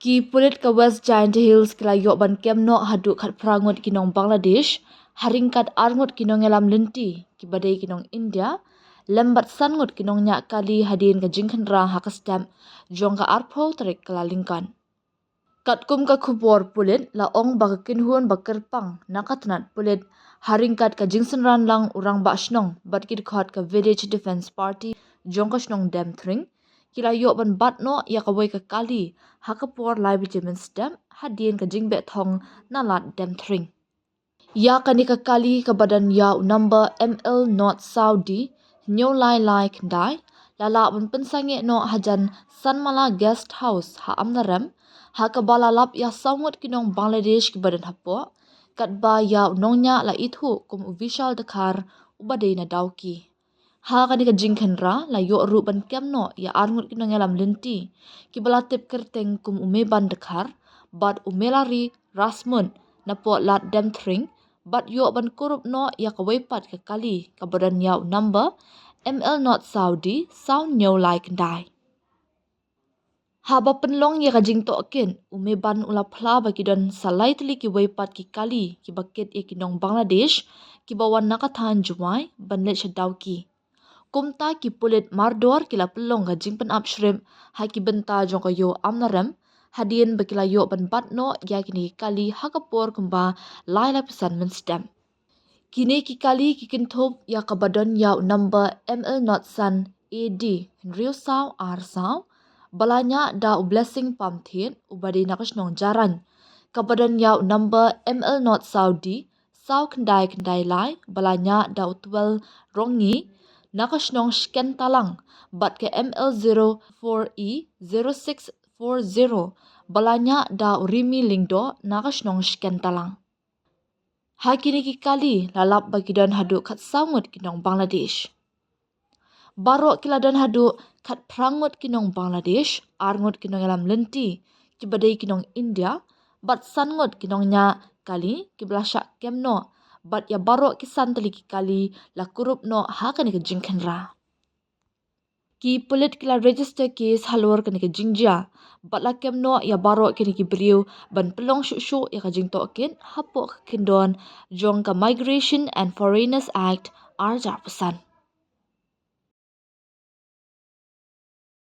Ki pulit ka West Giant Hills kila yok ban kemno haduk khat prangut kinong Bangladesh, haringkat arngut kinong elam lenti ki badai kinong India, lembat sangut kinong nyak kali hadin ka jingkhanra hakastam jong ka arpol tarik kelalingkan. Katkum ka khupor pulit la ong baka kinhuan bakerpang nakatnat pulit haringkat ka jingsanran lang urang bashnong batkir khot ka Village Defense Party jong ka shnong dam thring kila yok ban batno ya kawai ka kali hakapor lai vitamin stem hadien ka jingbe thong nalat dam thring. Ya kani ka kali ka badan ya number ML North Saudi nyo lai kendai lala ban pensange no hajan Sanmala Guest House ha amnaram ha kabala lap ya samut kinong Bangladesh ki badan hapo katba ya nongnya la ithu kum vishal dakhar ubadei na dauki. Ha kani ka jingkhanra la yo ru ban kemno ya arngut kinong elam lenti ki balatip kerteng kum ume ban dakhar bad umelari rasmun na po lat dam thring bat yo ban kurup no ya kawaipat ka kali ka badan ya number ML North Saudi sound nyo like dai. Haba penlong ya kajing tokin ume ban ula phla ba kidon salai tli ki waipat ki kali ki baket e kinong Bangladesh ki bawan nakathan juai banle shadaw ki. Kumta ki pulit mardor kila pelong kajing pen up shrimp ha ki benta jong ko yo amnaram hadien bakila yo ban batno ya kini kali hakapor kumba lai pesan men stem. Kini ki kali ki kinthop ya kabadon ya number ML Not Sun AD Rio Saw R Saw balanya da blessing pamthin ubadi nakasnong jaran kabadan ya number ML Not Saudi Saw kendai lai balanya da utwel rongi nakasnong sken talang bat ke ML04E 0640 balanya da urimi lingdo nakasnong sken talang. Hakini ki kali lalap bagidon hadu kat samut kinong Bangladesh. Barok kiladon hadu kat prangut kinong Bangladesh, arngut kinong elam lenti, kibadai kinong India, bat sangut kinong nya kali kiblasyak kemno, bat ya barok kisan tali ki kali la kurup no hakani ka jingkhanra. Ki pulit kila register case halor kani ka jingja, bat la kemno ya barok kini ki beriu ban pelong syuk ya ka jing tokin hapok kindon jong ka Migration and Foreigners Act arjar pesan.